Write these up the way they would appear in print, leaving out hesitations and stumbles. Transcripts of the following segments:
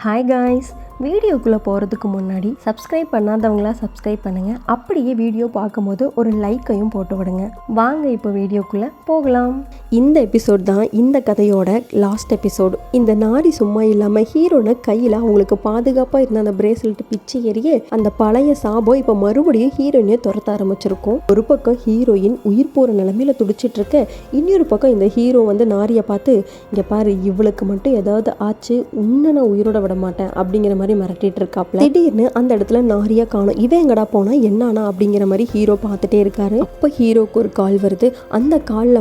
Hi guys, வீடியோக்குள்ளே போகிறதுக்கு முன்னாடி சப்ஸ்கிரைப் பண்ணாதவங்களா சப்ஸ்கிரைப் பண்ணுங்கள். அப்படியே வீடியோ பார்க்கும்போது ஒரு லைக்கையும் போட்டு விடுங்க. வாங்க இப்போ வீடியோக்குள்ளே போகலாம். இந்த எபிசோட் தான் இந்த கதையோட லாஸ்ட் எபிசோடு. இந்த நாரி சும்மா இல்லாமல் ஹீரோனை கையில் அவங்களுக்கு பாதுகாப்பாக இருந்த அந்த பிரேஸ்லெட் பிச்சு எறிய அந்த பழைய சாபம் இப்போ மறுபடியும் ஹீரோயினை துரத்த ஆரம்பிச்சிருக்கும். ஒரு பக்கம் ஹீரோயின் உயிர் போகிற நிலமையில துடிச்சிட்டு இருக்க, இன்னொரு பக்கம் இந்த ஹீரோ நாரியை பார்த்து, இங்கே பாரு, இவளுக்கு மட்டும் ஏதாவது ஆச்சு உன்னை நான் உயிரோட விட மாட்டேன் அப்படிங்கிற மாதிரி மிரட்டிட்டு இருக்காப்ல. திடீர்னு அந்த இடத்துல நாரியா காணும். இவன் எங்கடா போனா என்னானா அப்படிங்கிற மாதிரி ஹீரோ பார்த்துட்டே இருக்காரு. அப்போ ஹீரோக்கு ஒரு கால் வருது. அந்த காலில்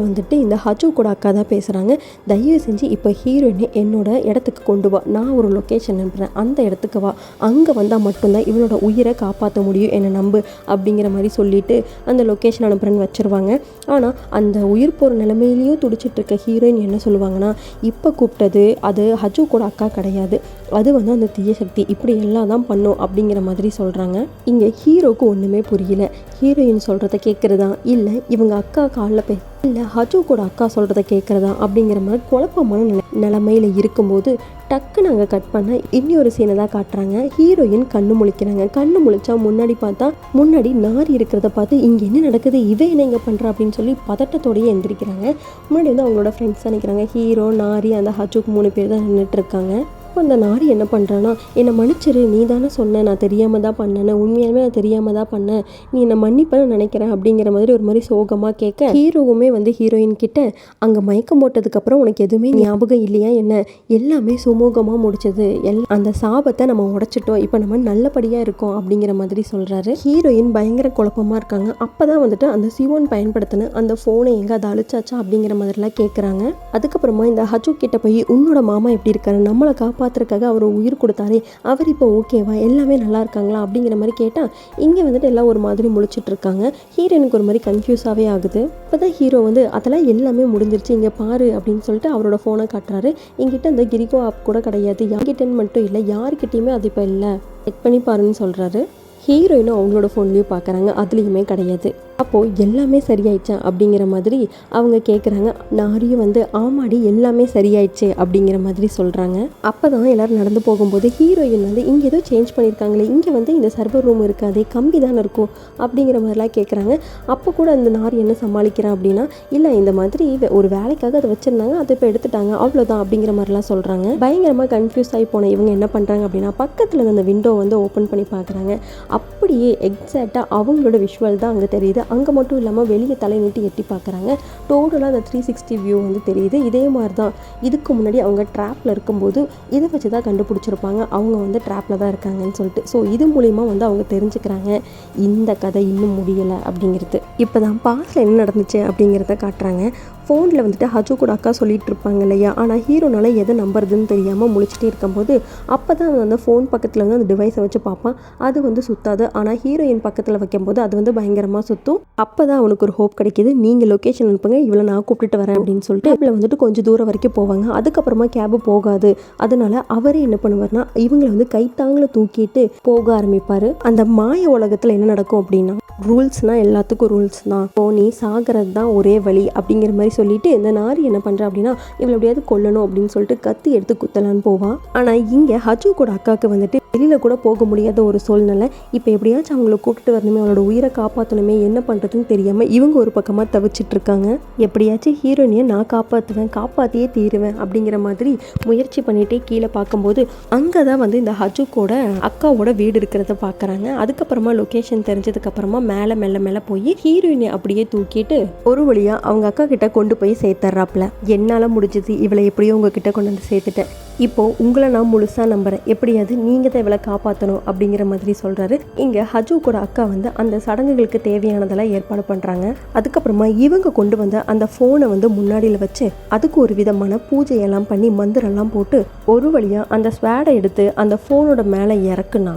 இந்த ஹஜு கூட அக்கா தான் பேசுறாங்க. தயவு செஞ்சு இப்போ ஹீரோயினை என்னோட இடத்துக்கு கொண்டு வா, நான் ஒரு லொக்கேஷன் அனுப்புறேன், அந்த இடத்துக்கு வா, அங்கே வந்தால் மட்டும்தான் இவனோட உயிரை காப்பாற்ற முடியும், என்னை நம்பு அப்படிங்கிற மாதிரி சொல்லிட்டு அந்த லொக்கேஷன் அனுப்புறேன்னு வச்சிருவாங்க. ஆனால் அந்த உயிர் போகிற நிலைமையிலையும் துடிச்சிட்டு இருக்க ஹீரோயின் என்ன சொல்லுவாங்கன்னா, இப்போ கூப்பிட்டது அது ஹஜு கூட அக்கா கிடையாது, அது அந்த தீய சக்தி, இப்படி எல்லாம் தான் பண்ணும் அப்படிங்கிற மாதிரி சொல்கிறாங்க. இங்கே ஹீரோக்கு ஒன்றுமே புரியல. ஹீரோயின் சொல்கிறத கேட்குறதா இல்லை இவங்க அக்கா காலில் இல்லை ஹஜு கூட அக்கா சொல்கிறத கேட்குறதா அப்படிங்கிற மாதிரி குழப்பமான நிலைமையில் இருக்கும்போது டக்குன்னு அங்கே கட் பண்ண இன்னொரு சீனை தான் காட்டுறாங்க. ஹீரோயின் கண்ணு முழிக்கிறாங்க. கண்ணு முழிச்சா முன்னாடி பார்த்தா முன்னாடி நாரி இருக்கிறத பார்த்து இங்கே என்ன நடக்குது, இவன் என்ன இங்கே பண்ணுறா அப்படின்னு சொல்லி பதட்டத்தோடையே எந்திரிக்கிறாங்க. முன்னாடி அவங்களோட ஃப்ரெண்ட்ஸ் நினைக்கிறாங்க. ஹீரோ, நாரி, அந்த ஹஜுக்கு 3 பேர் தான் நின்றுட்டு இருக்காங்க. அப்போ அந்த நாரி என்ன பண்ணுறான்னா, என்னை மன்னிச்சிரு, நீ தானே சொன்ன, நான் தெரியாமல் தான் பண்ணேன், உண்மையாலுமே நான் தெரியாமல் தான் பண்ணேன், நீ என்னை மன்னிப்பேன்னு நினைக்கிறேன் அப்படிங்கிற மாதிரி ஒரு மாதிரி சோகமாக கேட்க, ஹீரோவுமே ஹீரோயின் கிட்ட, அங்கே மயக்கம் போட்டதுக்கப்புறம் உனக்கு எதுவுமே ஞாபகம் இல்லையா என்ன, எல்லாமே சுமூகமாக முடிச்சது, அந்த சாபத்தை நம்ம உடைச்சிட்டோம், இப்போ நம்ம நல்லபடியாக இருக்கோம் அப்படிங்கிற மாதிரி சொல்கிறாரு. ஹீரோயின் பயங்கர குழப்பமாக இருக்காங்க. அப்போ தான் அந்த சிவோன் பயன்படுத்தின அந்த ஃபோனை எங்கே அதை அழிச்சாச்சா அப்படிங்கிற மாதிரிலாம் கேட்குறாங்க. அதுக்கப்புறமா இந்த ஹஜு கிட்ட போய், உன்னோட மாமா எப்படி இருக்காரு, நம்மளை காப்பாற்றுறதுக்காக அவர் உயிர் கொடுத்தாரே, அவர் இப்போ ஓகேவா, எல்லாமே நல்லா இருக்காங்களா அப்படிங்கிற மாதிரி கேட்டால், இங்கே எல்லாம் ஒரு மாதிரி முழிச்சிட்டு இருக்காங்க. ஹீரோனுக்கு ஒரு மாதிரி கன்ஃபியூஸாகவே ஆகுது. இப்போ தான் ஹீரோ அதெல்லாம் எல்லாமே முடிஞ்சிருச்சு, இங்கே பாரு அப்படின்னு சொல்லிட்டு அவரோட ஃபோனை காட்டுறாரு. எங்கிட்ட அந்த கிரிகோ ஆப் கூட கிடையாது, யார்கிட்டன்னு மட்டும் இல்லை, யார்கிட்டையுமே அது இப்போ இல்லை, செக் பண்ணி பாருன்னு சொல்கிறாரு. ஹீரோயினும் அவங்களோட ஃபோன்லேயும் பார்க்குறாங்க, அதுலேயுமே கிடையாது. அப்போது எல்லாமே சரியாயிடுச்சா அப்படிங்கிற மாதிரி அவங்க கேட்குறாங்க. நாரியும் ஆமாடி எல்லாமே சரியாயிடுச்சு அப்படிங்கிற மாதிரி சொல்கிறாங்க. அப்போ தான் எல்லோரும் நடந்து போகும்போது ஹீரோயின் இங்கே ஏதோ சேஞ்ச் பண்ணியிருக்காங்களே, இங்கே இந்த சர்வர் ரூம் இருக்காதே, கம்பி தானே இருக்கும் அப்படிங்கிற மாதிரிலாம் கேட்குறாங்க. அப்போ கூட அந்த நாரி என்ன சமாளிக்கிறான் அப்படின்னா, இல்லை இந்த மாதிரி ஒரு வேலைக்காக அதை வச்சுருந்தாங்க, அதை இப்போ எடுத்துட்டாங்க, அவ்வளோதான் அப்படிங்கிற மாதிரிலாம் சொல்கிறாங்க. பயங்கரமாக கன்ஃபியூஸ் ஆகி போன இவங்க என்ன பண்ணுறாங்க அப்படின்னா, பக்கத்தில் அந்த விண்டோ ஓப்பன் பண்ணி பார்க்குறாங்க. அப்படியே எக்ஸாக்டாக அவங்களோட விஷுவல் தான் அங்கே தெரியுது. அங்கே மட்டும் இல்லாமல் வெளியே தலை நீட்டி எட்டி பார்க்குறாங்க. டோட்டலாக அந்த 360 வியூ தெரியுது. இதே மாதிரி தான் இதுக்கு முன்னாடி அவங்க ட்ராப்பில் இருக்கும்போது இதை வச்சு தான் கண்டுபிடிச்சிருப்பாங்க அவங்க ட்ராப்பில் தான் இருக்காங்கன்னு சொல்லிட்டு. ஸோ இது மூலிமா அவங்க தெரிஞ்சுக்கிறாங்க இந்த கதை இன்னும் முடியலை அப்படிங்கிறது. இப்போ தான் பாஸ்டில் என்ன நடந்துச்சு அப்படிங்கிறத காட்டுறாங்க. ஃபோனில் ஹஜு கூட அக்கா சொல்லிட்டு இருப்பாங்க இல்லையா, ஆனால் ஹீரோனால எதை நம்புறதுன்னு தெரியாமல் முழிச்சிட்டே இருக்கும்போது அப்போ தான் அந்த ஃபோன் பக்கத்தில் அந்த டிவைஸை வச்சு பார்ப்பான். அது சுத்தாது. ஆனால் ஹீரோயின் பக்கத்தில் வைக்கும்போது அது பயங்கரமாக சுற்றும். அப்போ தான் அவனுக்கு ஒரு ஹோப் கிடைக்கிது. நீங்கள் லொக்கேஷன் அனுப்புங்க, இவ்வளோ நான் கூப்பிட்டுட்டு வரேன் அப்படின்னு சொல்லிட்டு கேபில் கொஞ்சம் தூரம் வரைக்கும் போவாங்க. அதுக்கப்புறமா கேபு போகாது. அதனால அவரே என்ன பண்ணுவார்னா, இவங்களை கைத்தாங்களை தூக்கிட்டு போக ஆரம்பிப்பார். அந்த மாய உலகத்தில் என்ன நடக்கும் அப்படின்னா, ரூல்ஸ்னால் எல்லாத்துக்கும் ரூல்ஸ் தான், நீ சாகிறது தான் ஒரே வழி அப்படிங்கிற மாதிரி சொல்லிட்டு இந்த நாரி என்ன பண்ணுறா அப்படின்னா, இவளை எப்படியாவது கொல்லணும் அப்படின்னு சொல்லிட்டு கத்தி எடுத்து குத்தலான்னு போவான். ஆனால் இங்கே ஹஜு கூட அக்காவுக்கு வெளியில் கூட போக முடியாத ஒரு சூழ்நிலை. இப்போ எப்படியாச்சும் அவங்கள கூப்பிட்டு வரணுமே, அவளோட உயிரை காப்பாற்றணுமே, என்ன பண்ணுறதுன்னு தெரியாமல் இவங்க ஒரு பக்கமாக தவிச்சிட்டு இருக்காங்க. எப்படியாச்சும் ஹீரோயினியை நான் காப்பாற்றுவேன், காப்பாற்றியே தீருவேன் அப்படிங்கிற மாதிரி முயற்சி பண்ணிகிட்டே கீழே பார்க்கும்போது அங்கே தான் இந்த ஹஜுக்கோட அக்காவோட வீடு இருக்கிறத பார்க்குறாங்க. அதுக்கப்புறமா லொக்கேஷன் தெரிஞ்சதுக்கப்புறமா மேலே மெல்ல போய் ஹீரோயினை அப்படியே தூக்கிட்டு ஒரு வழியாக அவங்க அக்கா கிட்ட கொண்டு போய் சேர்த்துறாப்புல. என்னால் முடிஞ்சது, இவளை எப்படியோ உங்ககிட்ட கொண்டு வந்து சேர்த்துட்டேன், இப்போது உங்களை நான் முழுசாக நம்புகிறேன், எப்படியாவது நீங்கள் தான் இவளை காப்பாற்றணும் அப்படிங்கிற மாதிரி சொல்கிறாரு. இங்கே ஹஜு கூட அக்கா அந்த சடங்குகளுக்கு தேவையானதெல்லாம் ஏற்பாடு பண்ணுறாங்க. அதுக்கப்புறமா இவங்க கொண்டு வந்த அந்த ஃபோனை முன்னாடியில் வச்சு அதுக்கு ஒரு விதமான பூஜையெல்லாம் பண்ணி மந்திரெல்லாம் போட்டு ஒரு வழியாக அந்த ஸ்வேடை எடுத்து அந்த ஃபோனோட மேலே இறக்குனா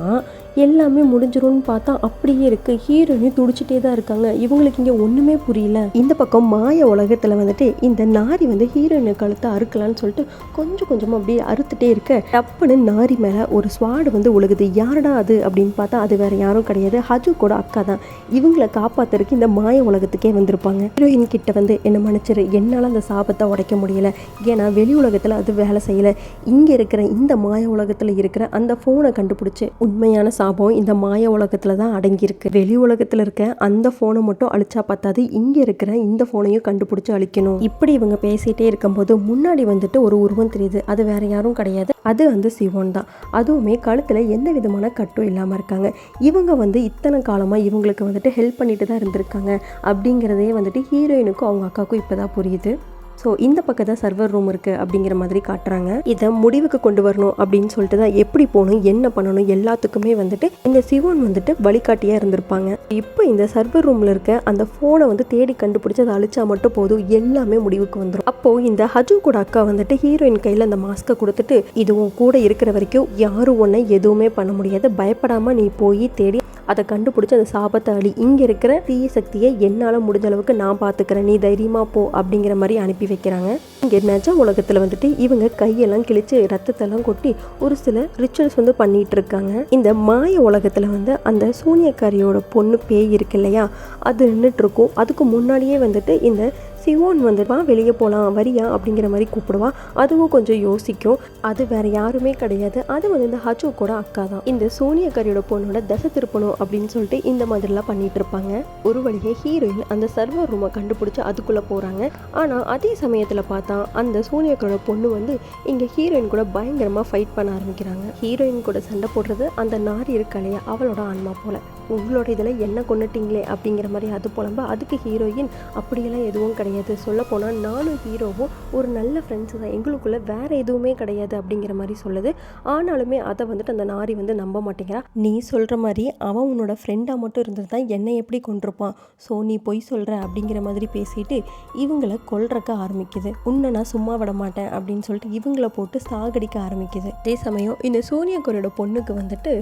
எல்லாமே முடிஞ்சிரும்னு பார்த்தா அப்படியே இருக்கு. ஹீரோயினும் துடிச்சிட்டே தான் இருக்காங்க. இவங்களுக்கு இங்கே ஒன்றுமே புரியல. இந்த பக்கம் மாய உலகத்தில் வந்துட்டு இந்த நாரி வந்து ஹீரோயினை கழுத்தை அறுக்கலான்னு சொல்லிட்டு கொஞ்சம் கொஞ்சமாக அப்படியே அறுத்துட்டே இருக்க டப்புன்னு நாரி மேலே ஒரு ஸ்வாடு வந்து உழுகுது. யாரடா அது அப்படின்னு பார்த்தா அது வேற யாரும் கிடையாது, ஹஜுக்கோட அக்கா தான். இவங்களை காப்பாத்துறதுக்கு இந்த மாய உலகத்துக்கே வந்திருப்பாங்க. ஹீரோயின் கிட்ட வந்து என்ன மன்னிச்சிரு, என்னால் அந்த சாபத்தை உடைக்க முடியல, ஏன்னா வெளி உலகத்தில் அது வேலை செய்யலை. இங்கே இருக்கிற இந்த மாய உலகத்தில் இருக்கிற அந்த ஃபோனை கண்டுபிடிச்சி உண்மையான சாபம் இந்த மாய உலகத்தில் தான் அடங்கியிருக்கு. வெளி உலகத்தில் இருக்க அந்த ஃபோனை மட்டும் அழிச்சா பார்த்தாது, இங்கே இருக்கிற இந்த ஃபோனையும் கண்டுபிடிச்சி அழிக்கணும். இப்படி இவங்க பேசிகிட்டே இருக்கும்போது முன்னாடி வந்துட்டு ஒரு உருவம் தெரியுது. அது வேற யாரும் கிடையாது, அது வந்து சிவோன் தான். அதுவுமே கழுத்தில் எந்த விதமான கட்டும் இல்லாமல் இருக்காங்க. இவங்க வந்து இத்தனை காலமாக இவங்களுக்கு வந்துட்டு ஹெல்ப் பண்ணிட்டு தான் இருந்திருக்காங்க அப்படிங்கிறதே வந்துட்டு ஹீரோயினுக்கும் அவங்க அக்காவுக்கும் இப்போ தான் புரியுது. ஸோ இந்த பக்கம் தான் சர்வர் ரூம் இருக்குது அப்படிங்கிற மாதிரி காட்டுறாங்க. இதை முடிவுக்கு கொண்டு வரணும் அப்படின்னு சொல்லிட்டு தான் எப்படி போகணும் என்ன பண்ணணும் எல்லாத்துக்குமே வந்துட்டு இந்த சிவோன் வந்துட்டு வழிகாட்டியாக இருந்திருப்பாங்க. இப்போ இந்த சர்வர் ரூமில் இருக்க அந்த ஃபோனை வந்து தேடி கண்டுபிடிச்சி அதை அழிச்சா மட்டும் போதும், எல்லாமே முடிவுக்கு வந்துடும். அப்போது இந்த ஹஜு கூட அக்கா வந்துட்டு ஹீரோயின் கையில் அந்த மாஸ்க்கை கொடுத்துட்டு இதுவும் கூட இருக்கிற வரைக்கும் யாரும் ஒன்றை எதுவுமே பண்ண முடியாது, பயப்படாமல் நீ போய் தேடி அதை கண்டுபிடிச்சி அந்த சாபத்தை அழி, இங்கே இருக்கிற தீய சக்தியை என்னால் முடிஞ்ச அளவுக்கு நான் பார்த்துக்கிறேன், நீ தைரியமாக போ அப்படிங்கிற மாதிரி அனுப்பி வைக்கிறாங்க. இங்கே நிஜ உலகத்தில் வந்துட்டு இவங்க கையெல்லாம் கிழிச்சு ரத்தத்தெல்லாம் கொட்டி ஒரு சில ரிச்சுவல்ஸ் வந்து பண்ணிட்டு இருக்காங்க. இந்த மாய உலகத்தில் வந்து அந்த சூனியக்காரியோட பொண்ணு பேய் இருக்கு இல்லையா, அது நின்றுட்டு இருக்கும். அதுக்கு முன்னாடியே வந்துட்டு இந்த சிவோன் வந்துட்டு வெளியே போகலாம் வரியா அப்படிங்கிற மாதிரி கூப்பிடுவா. அதுவும் கொஞ்சம் யோசிக்கும். அது வேற யாருமே கிடையாது, அது வந்து இந்த ஹஜுக்கோட அக்கா தான். இந்த சோனியக்காரியோட பொண்ணோட தசை திருப்பணும் அப்படின்னு சொல்லிட்டு இந்த மாதிரிலாம் பண்ணிட்டு இருப்பாங்க. ஒரு வழியே ஹீரோயின் அந்த சர்வர் ரூமை கண்டுபிடிச்சு அதுக்குள்ளே போகிறாங்க. ஆனால் அதே சமயத்தில் பார்த்தா அந்த சோனியக்காரோட பொண்ணு வந்து இங்கே ஹீரோயின் கூட பயங்கரமாக ஃபைட் பண்ண ஆரம்பிக்கிறாங்க. ஹீரோயின் கூட சண்டை போடுறது அந்த நாரி இருக்கா இல்லையா, அவளோட ஆன்மா போல. உங்களோட இதில் என்ன கொண்டுட்டீங்களே அப்படிங்கிற மாதிரி அது புலம்ப, அதுக்கு ஹீரோயின் அப்படியெல்லாம் எதுவும் கிடையாது, சொல்லப்போனால் நானும் ஹீரோவும் ஒரு நல்ல ஃப்ரெண்ட்ஸு தான், எங்களுக்குள்ளே வேறு எதுவுமே கிடையாது அப்படிங்கிற மாதிரி சொல்லுது. ஆனாலுமே அதை வந்துட்டு அந்த நாரி வந்து நம்ப மாட்டேங்கிறா. நீ சொல்கிற மாதிரி அவன் உன்னோட ஃப்ரெண்டாக மட்டும் இருந்தது தான் என்னை எப்படி கொண்டிருப்பான், ஸோ நீ பொய் சொல்கிற அப்படிங்கிற மாதிரி பேசிட்டு இவங்களை கொல்றக்க ஆரம்பிக்குது. உன்னை நான் சும்மா விட மாட்டேன் அப்படின்னு சொல்லிட்டு இவங்களை போட்டு சாகடிக்க ஆரம்பிக்குது. அதே சமயம் இந்த சோனியாக்கரோட பொண்ணுக்கு வந்துட்டு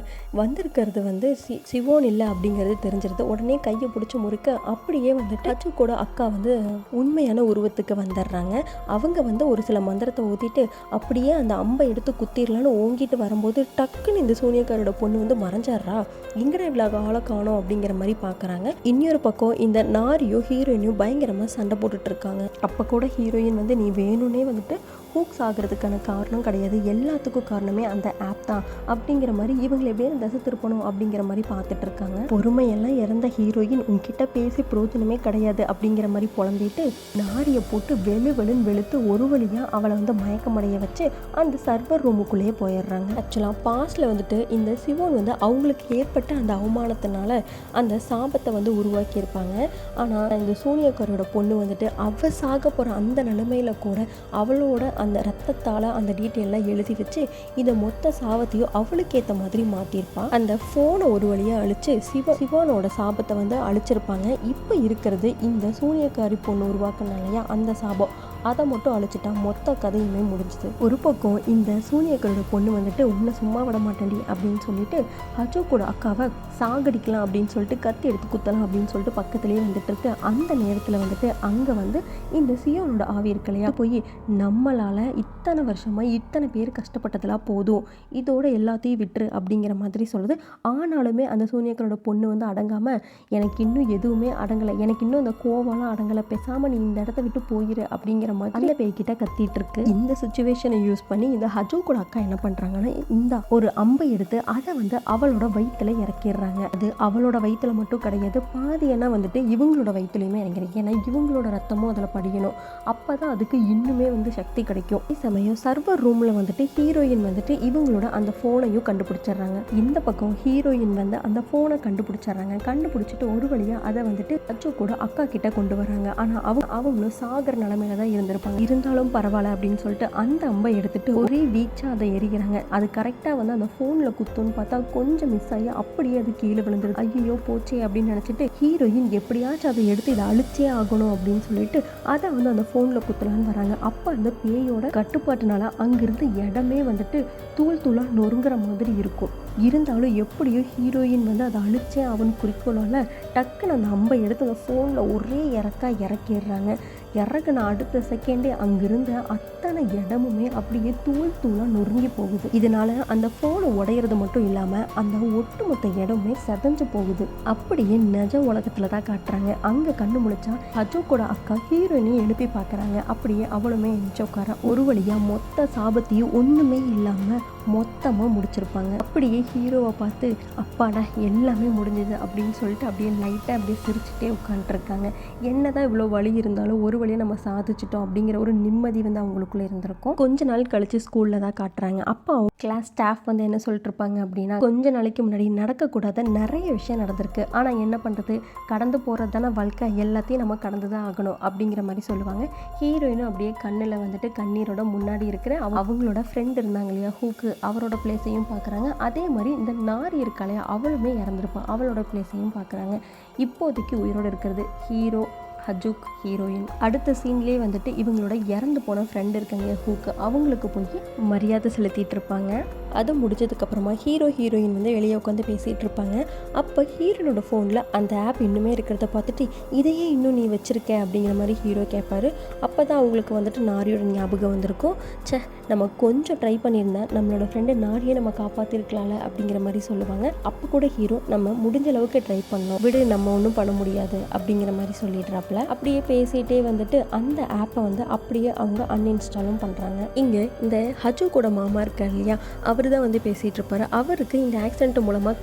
வந்திருக்கிறது வந்து சிவோன் இல்லை அப்படிங்கிறது தெரிஞ்சிருது. உடனே கையை பிடிச்சி முறுக்க அப்படியே வந்துட்டு ஹஜுக்கோட அக்கா வந்து உண்மையான உருவத்துக்கு வந்துடுறாங்க. அவங்க வந்து ஒரு சில மந்திரத்தை ஊற்றிட்டு அப்படியே அந்த அம்பை எடுத்து குத்திடலான்னு ஓங்கிட்டு வரும்போது டக்குன்னு இந்த சூனியக்காரோட பொண்ணு வந்து மறைஞ்சாடுறா. எங்கடா இவ்வளோ ஆளை காணோம் அப்படிங்கிற மாதிரி பார்க்குறாங்க. இன்னொரு பக்கம் இந்த நாரியும் ஹீரோயினும் பயங்கரமாக சண்டை போட்டுட்டு இருக்காங்க. அப்போ கூட ஹீரோயின் வந்து நீ வேணும்னே வந்துட்டு ஹூக்ஸ் ஆகிறதுக்கான காரணம் கிடையாது, எல்லாத்துக்கும் காரணமே அந்த ஆப் தான் அப்படிங்கிற மாதிரி இவங்களை வேறு தசை திருப்பணும் அப்படிங்கிற மாதிரி பார்த்துட்டு இருக்காங்க. பொறுமையெல்லாம் இறந்த ஹீரோயின் உன்கிட்ட பேசி பிரோஜனமே கிடையாது அப்படிங்கிற மாதிரி புலம்பிட்டு நாரியை போட்டு வெளுன்னு வெளுத்து ஒரு வழியாக அவளை வந்து மயக்கமடைய வச்சு அந்த சர்வர் ரூமுக்குள்ளேயே போயிடுறாங்க. ஆக்சுவலாக பாஸ்டில் வந்துட்டு இந்த சிவோன் வந்து அவங்களுக்கு ஏற்பட்ட அந்த அவமானத்தினால அந்த சாபத்தை வந்து உருவாக்கியிருப்பாங்க. ஆனால் இந்த சூனியக்காரோட பொண்ணு வந்துட்டு அவ சாக போகிற அந்த நிலைமையில கூட அவளோட அந்த ரத்தத்தால் அந்த டீட்டெயிலாம் எழுதி வச்சு இதை மொத்த சாபத்தையும் அவளுக்கு ஏற்ற மாதிரி மாற்றிருப்பாள். அந்த ஃபோனை ஒரு வழியாக அழிச்சு சிவானோட சாபத்தை வந்து அழிச்சிருப்பாங்க. இப்போ இருக்கிறது இந்த சூனியக்காரி பொண்ணு உருவாக்குனாலையா அந்த சாபம், அதை மட்டும் அழிச்சிட்டா மொத்த கதையுமே முடிஞ்சுது. ஒரு பக்கம் இந்த சூனியக்காரோட பொண்ணு வந்துட்டு உன்னை சும்மா விட மாட்டேன்டி அப்படின்னு சொல்லிட்டு ஹஜுக்கோட அக்காவை சாகடிக்கலாம் அப்படின்னு சொல்லிட்டு கத்தி எடுத்து குத்தலாம் அப்படின்னு சொல்லிட்டு பக்கத்துலேயே வந்துட்டு இருக்கு. அந்த நேரத்தில் வந்துட்டு அங்கே வந்து இந்த சியோனோட ஆவி இருக்கு இல்லையா, போய் நம்மளால் இத்தனை வருஷமாக இத்தனை பேர் கஷ்டப்பட்டதெல்லாம் போதும், இதோட எல்லாத்தையும் விட்டுரு அப்படிங்கிற மாதிரி சொல்லுது. ஆனாலுமே அந்த சூனியக்காரோட பொண்ணு வந்து அடங்காமல் எனக்கு இன்னும் எதுவுமே அடங்கலை, எனக்கு இன்னும் அந்த கோவம்லாம் அடங்கலை, பேசாமல் நீ இந்த இடத்த விட்டு போயிரு அப்படிங்கிற மாதிரி அந்த பேய்கிட்ட கத்திட்டு இருக்கு. இந்த சுச்சுவேஷனை யூஸ் பண்ணி இந்த ஹஜுக்கோட அக்கா என்ன பண்றாங்கன்னா இந்த ஒரு அம்பை எடுத்து அதை வந்து அவளோட வயிற்றுல இறக்கிடுறாங்க. அது அவளோட வயிற்றுல மட்டும் கிடையாது, பாதியெல்லாம் வந்துட்டு இவங்களோட வயிற்றுலையுமே இறங்கிறேன். ஏன்னா இவங்களோட ரத்தமும் அதில் படியணும், அப்பதான் அதுக்கு இன்னுமே வந்து சக்தி கிடைக்கும். இதே சமயம் சர்வர் ரூம்ல வந்துட்டு ஹீரோயின் வந்துட்டு இவங்களோட அந்த போனையும் கண்டுபிடிச்சிடுறாங்க. இந்த பக்கம் ஹீரோயின் வந்து அந்த போனை கண்டுபிடிச்சிடுறாங்க. கண்டுபிடிச்சிட்டு ஒரு வழியா அதை வந்துட்டு ஹஜுக்கோட அக்கா கிட்ட கொண்டு வராங்க. ஆனா அவங்களும் சாகர நிலைமையில தான் இருந்திருப்பாங்க. இருந்தாலும் பரவாயில்ல அப்படின்னு சொல்லிட்டு அந்த அம்பை எடுத்துட்டு ஒரே வீச்சாக அதை எரிகிறாங்க. அது கரெக்டாக வந்து அந்த ஃபோனில் குத்துன்னு பார்த்தா கொஞ்சம் மிஸ் ஆகி அப்படியே அது கீழே விழுந்துருது. ஐயோ போச்சே அப்படின்னு நினச்சிட்டு ஹீரோயின் எப்படியாச்சும் அதை எடுத்து இதை அழிச்சே ஆகணும் அப்படின்னு சொல்லிட்டு அதை வந்து அந்த ஃபோனில் குத்தலான்னு வராங்க. அப்போ அந்த பேயோட கட்டுப்பாட்டுனால அங்கிருந்து இடமே வந்துட்டு தூள் தூளாக நொறுங்குற மாதிரி இருக்கும். இருந்தாலும் எப்படியோ ஹீரோயின் வந்து அதை அழிச்சே அவன் குறிக்கோளால் டக்குன்னு அந்த அம்பை எடுத்து அந்த ஃபோனில் ஒரே இறக்கிடுறாங்க. இறக்குன அடுத்த செகண்டே அங்கிருந்த அத்தனை இடமுமே அப்படியே தூள் தூளாக நொறுங்கி போகுது. இதனால அந்த ஃபோனை உடையிறது மட்டும் இல்லாமல் அந்த ஒட்டுமொத்த இடமே செதஞ்சு போகுது. அப்படியே நிஜ உலகத்தில் தான் காட்டுறாங்க. அங்கே கண்ணு முழிச்சா அஜோக்கோட அக்கா ஹீரோயினையும் எழுப்பி பார்க்குறாங்க. அப்படியே அவளுமே எழுச்சி உட்கார ஒரு வழியாக மொத்த சாபத்தையும் ஒன்றுமே இல்லாமல் மொத்தமாக முடிச்சிருப்பாங்க. அப்படியே ஹீரோவை பார்த்து அப்பாடா எல்லாமே முடிஞ்சுது அப்படின்னு சொல்லிட்டு அப்படியே லைட்டாக அப்படியே சிரிச்சுட்டே உட்காந்துருக்காங்க. என்னதான் இவ்வளோ வலி இருந்தாலும் ஒரு வழியாக நம்ம சாதிச்சிட்டோம் அப்படிங்கிற ஒரு நிம்மதி வந்து அவங்களுக்குள்ளே இருந்திருக்கும். கொஞ்ச நாள் கழிச்சு ஸ்கூலில் தான் காட்டுறாங்க. அப்போ அவங்க கிளாஸ் ஸ்டாஃப் வந்து என்ன சொல்லிட்டு இருப்பாங்க அப்படின்னா, கொஞ்ச நாளைக்கு முன்னாடி நடக்கக்கூடாத நிறைய விஷயம் நடந்திருக்கு, ஆனால் என்ன பண்ணுறது, கடந்து போகிறது தானே வாழ்க்கை, எல்லாத்தையும் நம்ம கடந்து தான் ஆகணும் அப்படிங்கிற மாதிரி சொல்லுவாங்க. ஹீரோயினும் அப்படியே கண்ணில் வந்துட்டு கண்ணீரோட முன்னாடி இருக்கிற அவங்களோட ஃப்ரெண்ட் இருந்தாங்க இல்லையா ஹூக்கு, அவரோட பிளேஸையும் பார்க்குறாங்க. அதே மாதிரி இந்த நாரி இருக்காளையா அவளுமே இறந்துருப்பான், அவளோட பிளேஸையும் பார்க்குறாங்க. இப்போதைக்கு உயிரோடு இருக்கிறது ஹீரோ, ஹஜூக், ஹீரோயின். அடுத்த சீன்லேயே வந்துட்டு இவங்களோட இறந்து போன ஃப்ரெண்ட் இருக்காங்க ஹூக்கு, அவங்களுக்கு போய் மரியாதை செலுத்திட்டு இருப்பாங்க. அது முடிஞ்சதுக்கப்புறமா ஹீரோயின் வந்து வெளியே உட்காந்து பேசிகிட்டு இருப்பாங்க. அப்போ ஹீரோனோட ஃபோனில் அந்த ஆப் இன்னுமே இருக்கிறத பார்த்துட்டு இதையே இன்னும் நீ வச்சுருக்க அப்படிங்கிற மாதிரி ஹீரோ கேட்பாரு. அப்போ தான் அவங்களுக்கு வந்துட்டு நாரியோட ஞாபகம் வந்திருக்கும். நம்ம கொஞ்சம் ட்ரை பண்ணியிருந்தா நம்மளோட ஃப்ரெண்டு நாரியை நம்ம காப்பாற்றிருக்கலாம்ல அப்படிங்கிற மாதிரி சொல்லுவாங்க. அப்போ கூட ஹீரோ நம்ம முடிஞ்ச அளவுக்கு ட்ரை பண்ணோம், விடு நம்ம ஒன்றும் பண்ண முடியாது அப்படிங்கிற மாதிரி சொல்லிடுறாப்புல. அப்படியே பேசிகிட்டே வந்துட்டு அந்த ஆப்பை வந்து அப்படியே அவங்க அன்இன்ஸ்டாலும் பண்ணுறாங்க. இங்கே இந்த ஹஜூக்கோட மாமா இருக்கார் இல்லையா, அவர் தான் வந்து பேசிகிட்டு இருப்பார். அவருக்கு இந்த ஆக்சிடென்ட் மூலமாக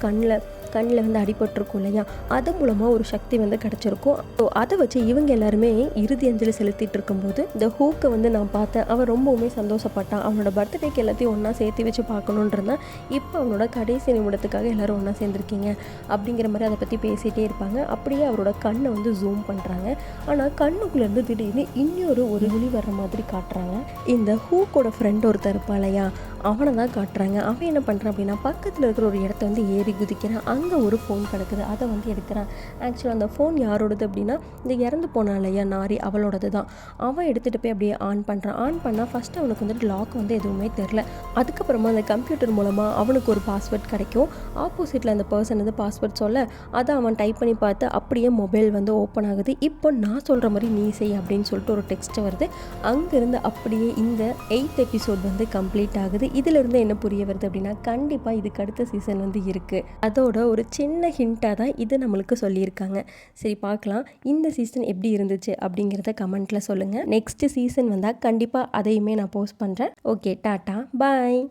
கண்ணில் வந்து அடிபட்டிருக்கும் இல்லையா, அது மூலமாக ஒரு சக்தி வந்து கிடச்சிருக்கும். ஸோ அதை வச்சு இவங்க எல்லாருமே இறுதி அஞ்சலி செலுத்திட்டு இருக்கும்போது இந்த ஹூக்கை வந்து நான் பார்த்தேன், அவன் ரொம்பவுமே சந்தோஷப்பட்டான். அவனோட பர்த்டேக்கு எல்லாத்தையும் ஒன்றா சேர்த்து வச்சு பார்க்கணுன்றதான். இப்போ அவனோட கடைசி நிமிடத்துக்காக எல்லோரும் ஒன்றா சேர்ந்துருக்கீங்க அப்படிங்கிற மாதிரி அதை பற்றி பேசிகிட்டே இருப்பாங்க. அப்படியே அவரோட கண்ணை வந்து ஜூம் பண்ணுறாங்க. ஆனால் கண்ணுக்குள்ளேருந்து திடீர்னு இன்னொரு ஒளி வர்ற மாதிரி காட்டுறாங்க. இந்த ஹூக்கோட ஃப்ரெண்ட் ஒருத்தர் இருப்பா இல்லையா, அவனை தான் காட்டுறாங்க. அவன் என்ன பண்ணுறான் அப்படின்னா, பக்கத்தில் இருக்கிற ஒரு இடத்த வந்து ஏறி குதிக்கிறான். அங்கே ஒரு ஃபோன் கிடக்குது, அதை வந்து எடுக்கிறான். ஆக்சுவலாக அந்த ஃபோன் யாரோடது அப்படின்னா, இந்த இறந்து போனான் இல்லையா நாரி, அவளோடது தான். அவன் எடுத்துகிட்டு போய் அப்படியே ஆன் பண்ணுறான். ஆன் பண்ணால் ஃபஸ்ட்டு அவனுக்கு வந்துட்டு லாக் வந்து எதுவுமே தெரில. அதுக்கப்புறமா அந்த கம்ப்யூட்டர் மூலமாக அவனுக்கு ஒரு பாஸ்வேர்ட் கிடைக்கும். ஆப்போசிட்டில் அந்த பர்சன் வந்து பாஸ்வேர்ட் சொல்ல அதை அவன் டைப் பண்ணி பார்த்து அப்படியே மொபைல் வந்து ஓப்பன் ஆகுது. இப்போ நான் சொல்கிற மாதிரி நீ செய் அப்படின்னு சொல்லிட்டு ஒரு டெக்ஸ்ட் வருது. அங்கேருந்து அப்படியே இந்த 8th எபிசோட் வந்து கம்ப்ளீட் ஆகுது. இதிலிருந்து என்ன புரிய வருது அப்படின்னா, கண்டிப்பாக இதுக்கு அடுத்த சீசன் வந்து இருக்குது. அதோட ஒரு சின்ன ஹிண்ட்டாக தான் இது நம்மளுக்கு சொல்லியிருக்காங்க. சரி பார்க்கலாம் இந்த சீசன் எப்படி இருந்துச்சு அப்படிங்கிறத கமெண்ட்டில் சொல்லுங்கள். நெக்ஸ்ட் சீசன் வந்தால் கண்டிப்பாக அதையுமே நான் போஸ்ட் பண்ணுறேன். ஓகே, டாட்டா, பாய்.